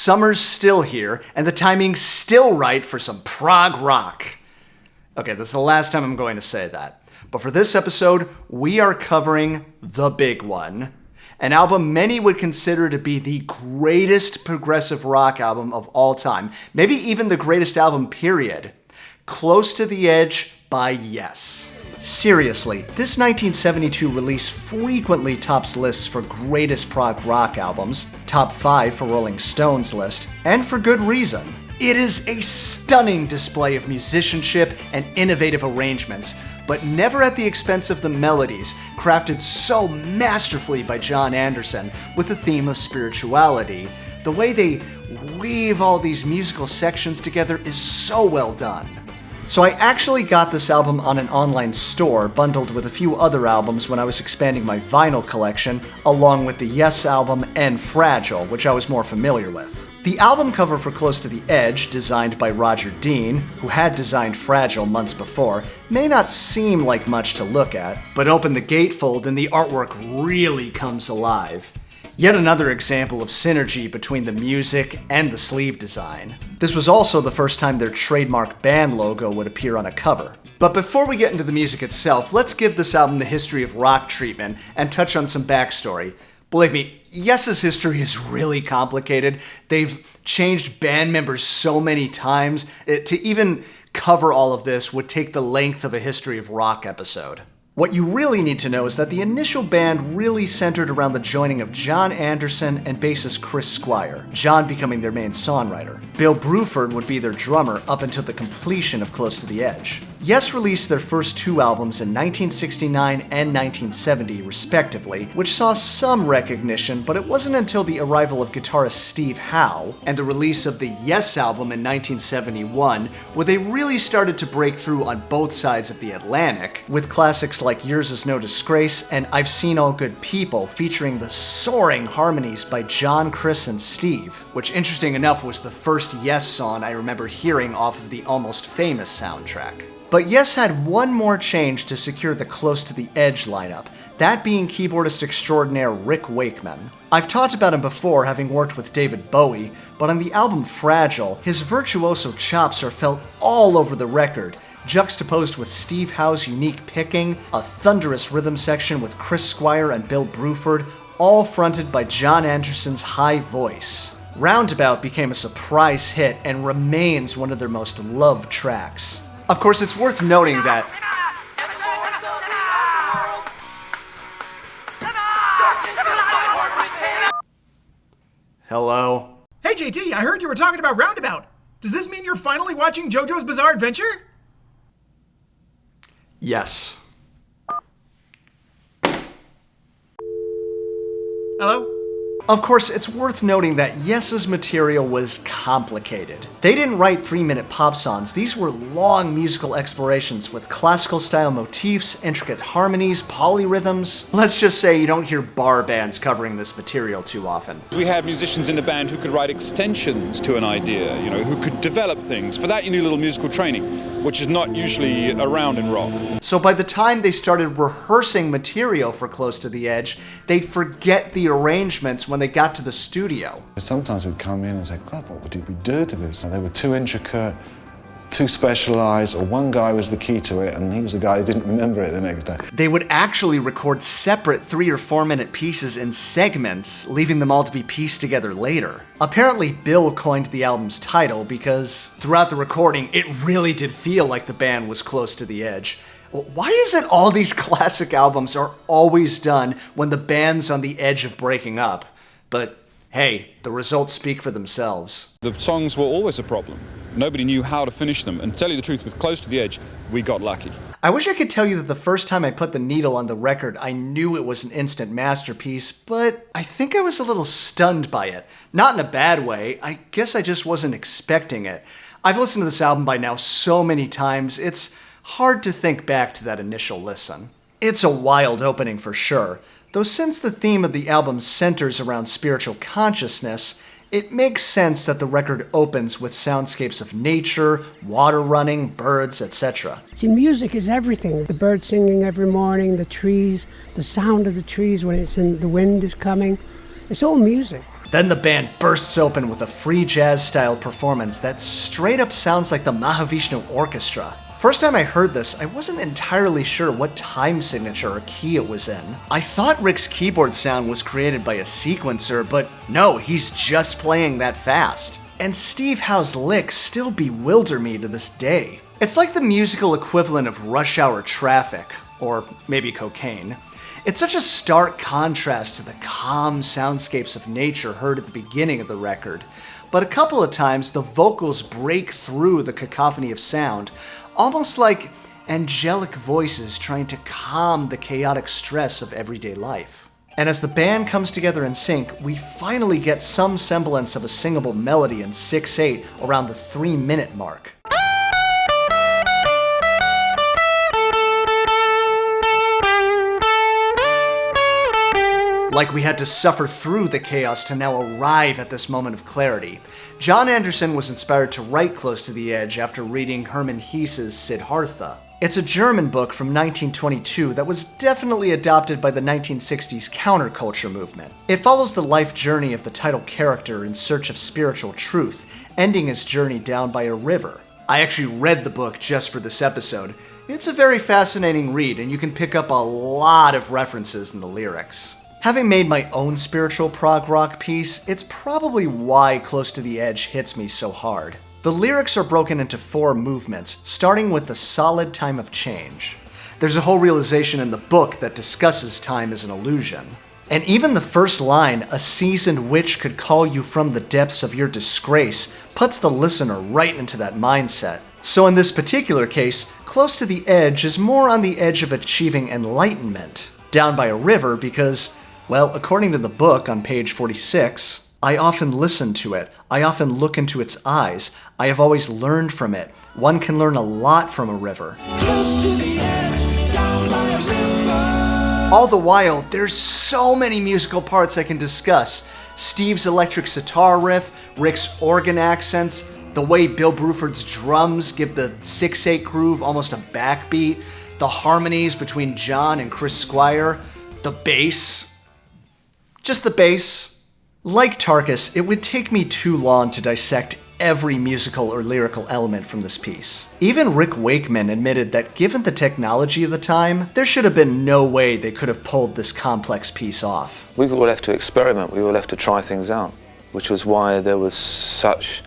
Summer's still here, and the timing's still right for some prog rock. Okay, that's the last time I'm going to say that. But for this episode, we are covering the big one. An album many would consider to be the greatest progressive rock album of all time. Maybe even the greatest album, period. Close to the Edge by Yes. Seriously, this 1972 release frequently tops lists for greatest prog rock albums, top 5 for Rolling Stone's list, and for good reason. It is a stunning display of musicianship and innovative arrangements, but never at the expense of the melodies, crafted so masterfully by Jon Anderson with the theme of spirituality. The way they weave all these musical sections together is so well done. So I actually got this album on an online store, bundled with a few other albums when I was expanding my vinyl collection, along with the Yes album and Fragile, which I was more familiar with. The album cover for Close to the Edge, designed by Roger Dean, who had designed Fragile months before, may not seem like much to look at, but open the gatefold and the artwork really comes alive. Yet another example of synergy between the music and the sleeve design. This was also the first time their trademark band logo would appear on a cover. But before we get into the music itself, let's give this album the history of rock treatment and touch on some backstory. Believe me, Yes's history is really complicated. They've changed band members so many times. To even cover all of this would take the length of a History of Rock episode. What you really need to know is that the initial band really centered around the joining of Jon Anderson and bassist Chris Squire, Jon becoming their main songwriter. Bill Bruford would be their drummer up until the completion of Close to the Edge. Yes released their first two albums in 1969 and 1970, respectively, which saw some recognition, but it wasn't until the arrival of guitarist Steve Howe and the release of the Yes album in 1971 where they really started to break through on both sides of the Atlantic, with classics like Yours Is No Disgrace and I've Seen All Good People featuring the soaring harmonies by Jon, Chris, and Steve, which interesting enough was the first Yes song I remember hearing off of the Almost Famous soundtrack. But Yes had one more change to secure the Close to the Edge lineup, that being keyboardist extraordinaire Rick Wakeman. I've talked about him before, having worked with David Bowie, but on the album Fragile, his virtuoso chops are felt all over the record, juxtaposed with Steve Howe's unique picking, a thunderous rhythm section with Chris Squire and Bill Bruford, all fronted by Jon Anderson's high voice. Roundabout became a surprise hit and remains one of their most loved tracks. Of course, it's worth noting that Hello? Hey JT, I heard you were talking about Roundabout. Does this mean you're finally watching JoJo's Bizarre Adventure? Yes. Hello? Of course, it's worth noting that Yes's material was complicated. They didn't write 3-minute pop songs. These were long musical explorations with classical-style motifs, intricate harmonies, polyrhythms. Let's just say you don't hear bar bands covering this material too often. We had musicians in the band who could write extensions to an idea, who could develop things. For that, you need a little musical training, which is not usually around in rock. So by the time they started rehearsing material for Close to the Edge, they'd forget the arrangements when they got to the studio. Sometimes we'd come in and say, God, what did we do to this? They were too intricate, too specialized, or one guy was the key to it and he was the guy who didn't remember it the next day. They would actually record separate 3 or 4 minute pieces in segments, leaving them all to be pieced together later. Apparently Bill coined the album's title because throughout the recording it really did feel like the band was close to the edge. Why is it all these classic albums are always done when the band's on the edge of breaking up? But hey, the results speak for themselves. The songs were always a problem. Nobody knew how to finish them. And to tell you the truth, with Close to the Edge, we got lucky. I wish I could tell you that the first time I put the needle on the record, I knew it was an instant masterpiece, but I think I was a little stunned by it. Not in a bad way, I guess I just wasn't expecting it. I've listened to this album by now so many times, it's hard to think back to that initial listen. It's a wild opening for sure. Though since the theme of the album centers around spiritual consciousness, it makes sense that the record opens with soundscapes of nature, water running, birds, etc. See, music is everything. The birds singing every morning, the trees, the sound of the trees when the wind is coming. It's all music. Then the band bursts open with a free jazz-style performance that straight up sounds like the Mahavishnu Orchestra. First time I heard this, I wasn't entirely sure what time signature or key it was in. I thought Rick's keyboard sound was created by a sequencer, but no, he's just playing that fast. And Steve Howe's licks still bewilder me to this day. It's like the musical equivalent of rush hour traffic, or maybe cocaine. It's such a stark contrast to the calm soundscapes of nature heard at the beginning of the record, but a couple of times the vocals break through the cacophony of sound, almost like angelic voices trying to calm the chaotic stress of everyday life. And as the band comes together in sync, we finally get some semblance of a singable melody in 6/8 around the 3-minute mark. Like we had to suffer through the chaos to now arrive at this moment of clarity. Jon Anderson was inspired to write Close to the Edge after reading Herman Hesse's Siddhartha. It's a German book from 1922 that was definitely adopted by the 1960s counterculture movement. It follows the life journey of the title character in search of spiritual truth, ending his journey down by a river. I actually read the book just for this episode. It's a very fascinating read, and you can pick up a lot of references in the lyrics. Having made my own spiritual prog rock piece, it's probably why Close to the Edge hits me so hard. The lyrics are broken into 4 movements, starting with the solid time of change. There's a whole realization in the book that discusses time as an illusion. And even the first line, "A seasoned witch could call you from the depths of your disgrace," puts the listener right into that mindset. So in this particular case, Close to the Edge is more on the edge of achieving enlightenment, down by a river, because, well, according to the book on page 46, I often listen to it. I often look into its eyes. I have always learned from it. One can learn a lot from a river. Close to the edge, down by a river. All the while, there's so many musical parts I can discuss. Steve's electric sitar riff, Rick's organ accents, the way Bill Bruford's drums give the 6/8 groove almost a backbeat, the harmonies between Jon and Chris Squire, the bass. Just the bass. Like Tarkus, it would take me too long to dissect every musical or lyrical element from this piece. Even Rick Wakeman admitted that given the technology of the time, there should have been no way they could have pulled this complex piece off. We were left to experiment, we were left to try things out, which was why there was such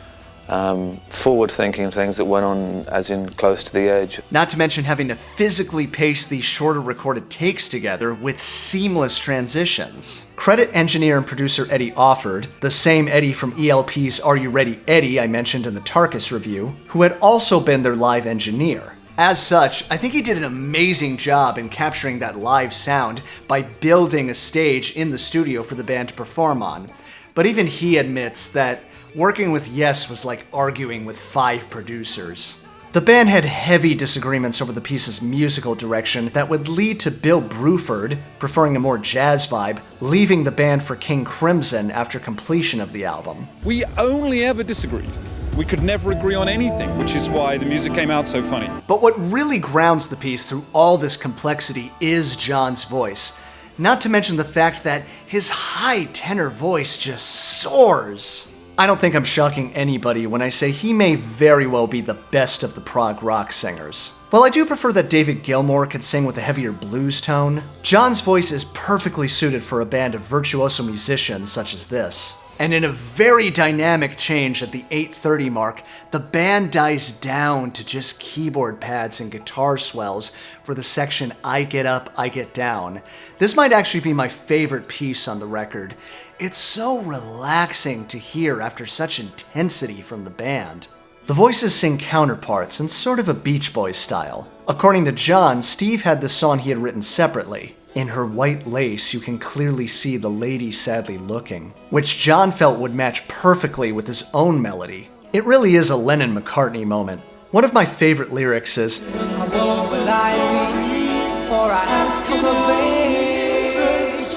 forward-thinking things that went on as in Close to the Edge. Not to mention having to physically pace these shorter recorded takes together with seamless transitions. Credit engineer and producer Eddie Offord, the same Eddie from ELP's Are You Ready, Eddie I mentioned in the Tarkus review, who had also been their live engineer. As such, I think he did an amazing job in capturing that live sound by building a stage in the studio for the band to perform on. But even he admits that working with Yes was like arguing with 5 producers. The band had heavy disagreements over the piece's musical direction that would lead to Bill Bruford, preferring a more jazz vibe, leaving the band for King Crimson after completion of the album. We only ever disagreed. We could never agree on anything, which is why the music came out so funny. But what really grounds the piece through all this complexity is Jon's voice. Not to mention the fact that his high tenor voice just soars. I don't think I'm shocking anybody when I say he may very well be the best of the prog rock singers. While I do prefer that David Gilmour could sing with a heavier blues tone, Jon's voice is perfectly suited for a band of virtuoso musicians such as this. And in a very dynamic change at the 8:30 mark, the band dies down to just keyboard pads and guitar swells for the section I Get Up, I Get Down. This might actually be my favorite piece on the record. It's so relaxing to hear after such intensity from the band. The voices sing counterparts in sort of a Beach Boys style. According to Jon, Steve had this song he had written separately. In her white lace, you can clearly see the lady sadly looking, which Jon felt would match perfectly with his own melody. It really is a Lennon-McCartney moment. One of my favorite lyrics is,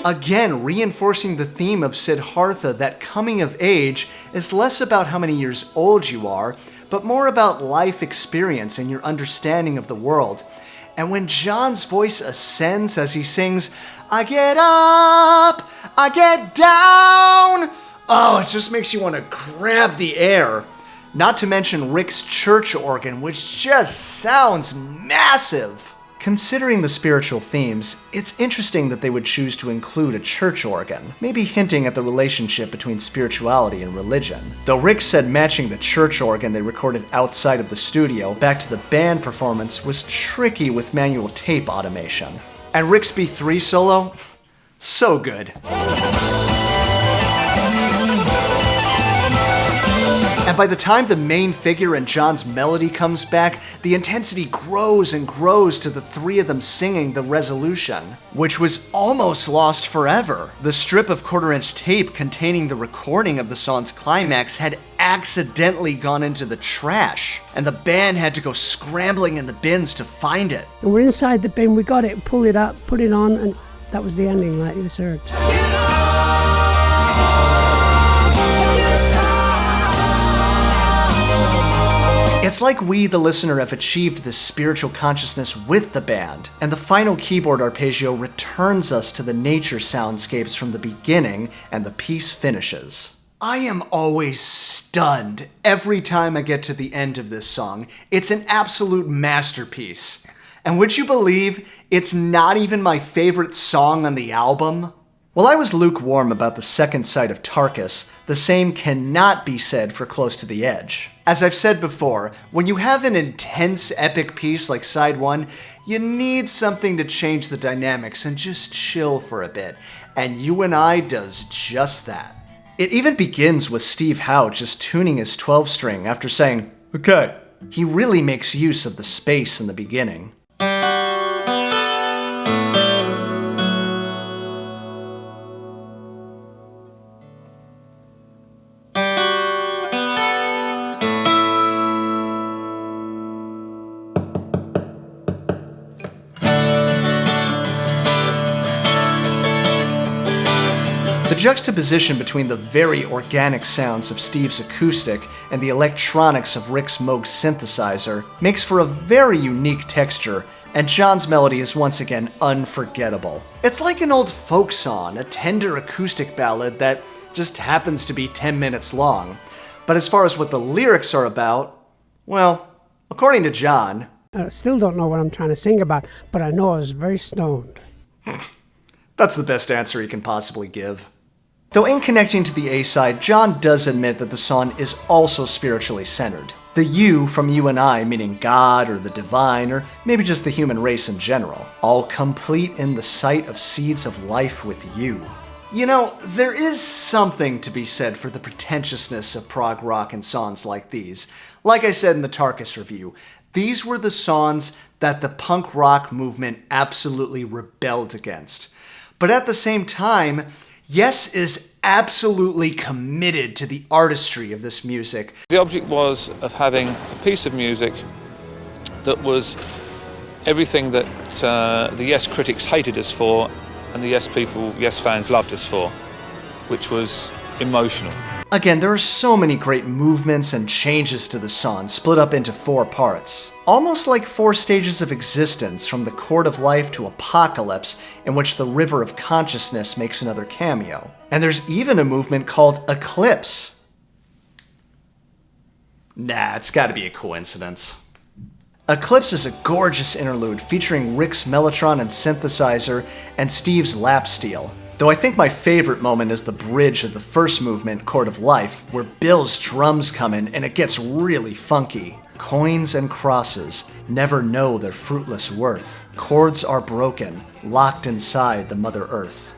again reinforcing the theme of Siddhartha that coming of age is less about how many years old you are, but more about life experience and your understanding of the world. And when Jon's voice ascends as he sings, I get up, I get down, Oh, it just makes you want to grab the air. Not to mention Rick's church organ, which just sounds massive. Considering the spiritual themes, it's interesting that they would choose to include a church organ, maybe hinting at the relationship between spirituality and religion. Though Rick said matching the church organ they recorded outside of the studio back to the band performance was tricky with manual tape automation. And Rick's B3 solo? So good. And by the time the main figure and Jon's melody comes back, the intensity grows and grows to the three of them singing the resolution, which was almost lost forever. The strip of quarter-inch tape containing the recording of the song's climax had accidentally gone into the trash, and the band had to go scrambling in the bins to find it. And we're inside the bin, we got it, pull it up, put it on, and that was the ending, like you just heard. It's like we, the listener, have achieved this spiritual consciousness with the band, and the final keyboard arpeggio returns us to the nature soundscapes from the beginning, and the piece finishes. I am always stunned every time I get to the end of this song. It's an absolute masterpiece. And would you believe it's not even my favorite song on the album? While I was lukewarm about the second side of Tarkus, the same cannot be said for Close to the Edge. As I've said before, when you have an intense epic piece like side 1, you need something to change the dynamics and just chill for a bit, and You and I does just that. It even begins with Steve Howe just tuning his 12-string after saying, "Okay." He really makes use of the space in the beginning. The juxtaposition between the very organic sounds of Steve's acoustic and the electronics of Rick's Moog synthesizer makes for a very unique texture, and Jon's melody is once again unforgettable. It's like an old folk song, a tender acoustic ballad that just happens to be 10 minutes long. But as far as what the lyrics are about, well, according to Jon... I still don't know what I'm trying to sing about, but I know I was very stoned. That's the best answer he can possibly give. Though in connecting to the A-side, Jon does admit that the song is also spiritually centered. The you from You and I, meaning God or the divine, or maybe just the human race in general, all complete in the sight of seeds of life with you. You know, there is something to be said for the pretentiousness of prog rock and songs like these. Like I said in the Tarkus review, these were the songs that the punk rock movement absolutely rebelled against. But at the same time, Yes is absolutely committed to the artistry of this music. The object was of having a piece of music that was everything that the Yes critics hated us for and the Yes fans loved us for, which was emotional. Again, there are so many great movements and changes to the song, split up into 4 parts. Almost like 4 stages of existence, from the chord of life to apocalypse, in which the river of consciousness makes another cameo. And there's even a movement called Eclipse. Nah, it's gotta be a coincidence. Eclipse is a gorgeous interlude featuring Rick's mellotron and synthesizer and Steve's lap steel. Though I think my favorite moment is the bridge of the first movement, Chord of Life, where Bill's drums come in and it gets really funky. Coins and crosses never know their fruitless worth. Chords are broken, locked inside the Mother Earth.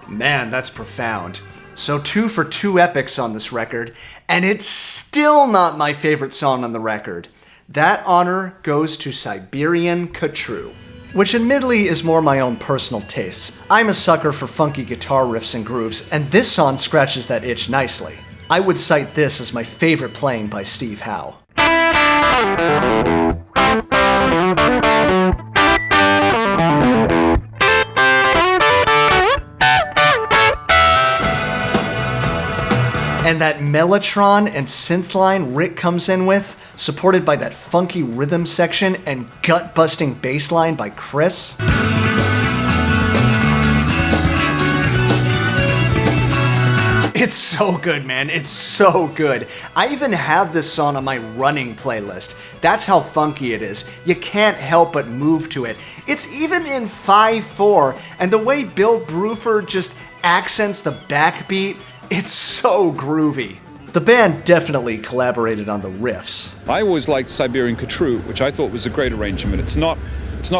Man, that's profound. So 2 for 2 epics on this record, and it's still not my favorite song on the record. That honor goes to Siberian Khatru, which admittedly is more my own personal tastes. I'm a sucker for funky guitar riffs and grooves, and this song scratches that itch nicely. I would cite this as my favorite playing by Steve Howe. And that mellotron and synth line Rick comes in with, supported by that funky rhythm section and gut-busting bass line by Chris. It's so good, man. It's so good. I even have this song on my running playlist. That's how funky it is. You can't help but move to it. It's even in 5/4, and the way Bill Bruford just accents the backbeat, it's so groovy. The band definitely collaborated on the riffs. I always liked Siberian Khatru, which I thought was a great arrangement. It's not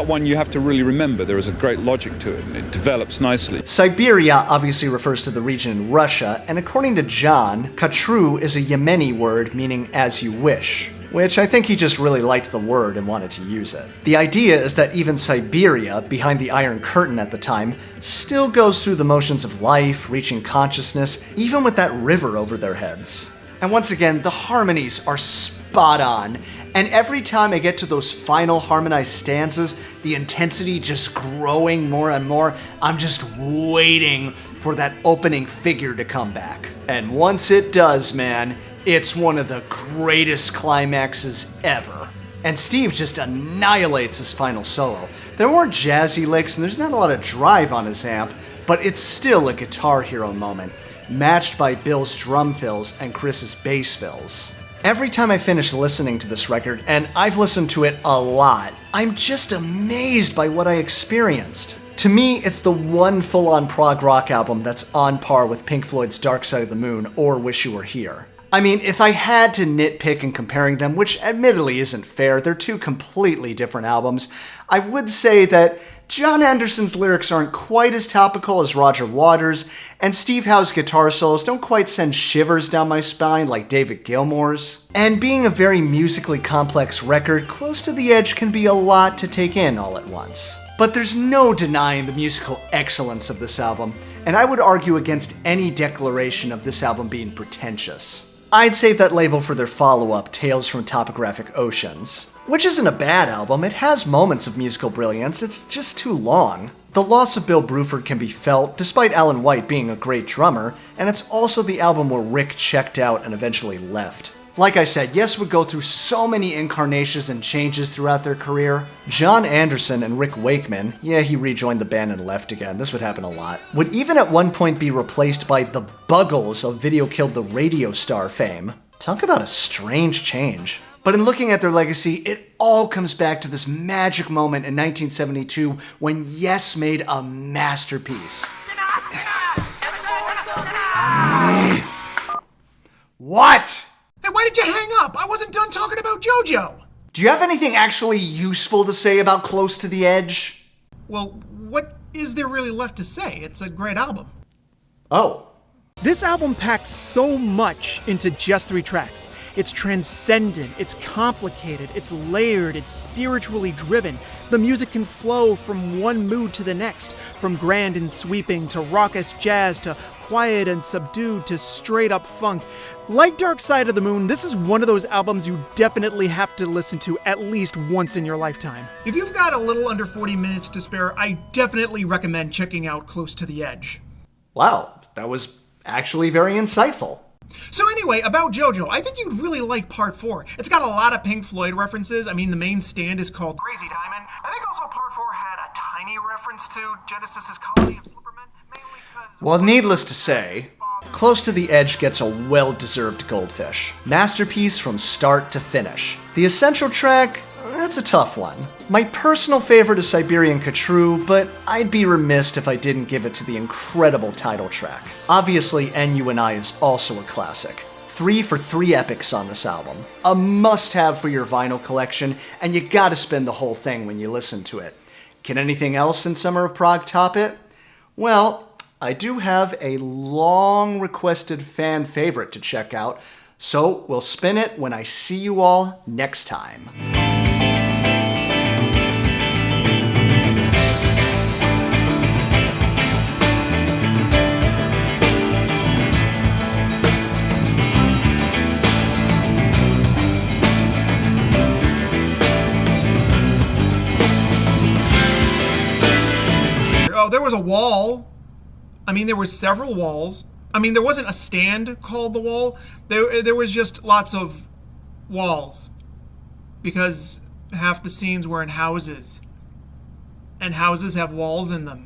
one you have to really remember. There is a great logic to it, and it develops nicely. Siberia obviously refers to the region in Russia, and according to Jon, Khatru is a Yemeni word meaning as you wish, which I think he just really liked the word and wanted to use it. The idea is that even Siberia, behind the Iron Curtain at the time, still goes through the motions of life, reaching consciousness, even with that river over their heads. And once again, the harmonies are spot on. And every time I get to those final harmonized stanzas, the intensity just growing more and more, I'm just waiting for that opening figure to come back. And once it does, man, it's one of the greatest climaxes ever. And Steve just annihilates his final solo. There are more jazzy licks and there's not a lot of drive on his amp, but it's still a Guitar Hero moment, matched by Bill's drum fills and Chris's bass fills. Every time I finish listening to this record, and I've listened to it a lot, I'm just amazed by what I experienced. To me, it's the one full-on prog rock album that's on par with Pink Floyd's Dark Side of the Moon or Wish You Were Here. I mean, if I had to nitpick in comparing them, which admittedly isn't fair, they're two completely different albums, I would say that Jon Anderson's lyrics aren't quite as topical as Roger Waters', and Steve Howe's guitar solos don't quite send shivers down my spine like David Gilmour's. And being a very musically complex record, Close to the Edge can be a lot to take in all at once. But there's no denying the musical excellence of this album, and I would argue against any declaration of this album being pretentious. I'd save that label for their follow-up, Tales from Topographic Oceans. Which isn't a bad album, it has moments of musical brilliance, it's just too long. The loss of Bill Bruford can be felt, despite Alan White being a great drummer, and it's also the album where Rick checked out and eventually left. Like I said, Yes would go through so many incarnations and changes throughout their career. Jon Anderson and Rick Wakeman, yeah, he rejoined the band and left again, this would happen a lot, would even at one point be replaced by the Buggles of Video Killed the Radio Star fame. Talk about a strange change. But in looking at their legacy, it all comes back to this magic moment in 1972 when Yes made a masterpiece. What? Hey, why did you hang up? I wasn't done talking about JoJo. Do you have anything actually useful to say about Close to the Edge? Well, what is there really left to say? It's a great album. Oh. This album packs so much into just 3 tracks. It's transcendent, it's complicated, it's layered, it's spiritually driven. The music can flow from one mood to the next, from grand and sweeping to raucous jazz to quiet and subdued to straight up funk. Like Dark Side of the Moon, this is one of those albums you definitely have to listen to at least once in your lifetime. If you've got a little under 40 minutes to spare, I definitely recommend checking out Close to the Edge. Wow, that was actually very insightful. So anyway, about JoJo, I think you'd really like Part 4. It's got a lot of Pink Floyd references. I mean, the main stand is called Crazy Diamond. I think also Part 4 had a tiny reference to Genesis' Colony of Supermen, mainly because... Well, needless to say, Close to the Edge gets a well-deserved goldfish. Masterpiece from start to finish. The essential track, that's a tough one. My personal favorite is Siberian Khatru, but I'd be remiss if I didn't give it to the incredible title track. Obviously, And You and I is also a classic. 3 for 3 epics on this album. A must-have for your vinyl collection, and you gotta spin the whole thing when you listen to it. Can anything else in Summer of Prog top it? Well, I do have a long-requested fan favorite to check out, so we'll spin it when I see you all next time. There was a wall. I mean, there were several walls. I mean, there wasn't a stand called the wall. There was just lots of walls. Because half the scenes were in houses. And houses have walls in them.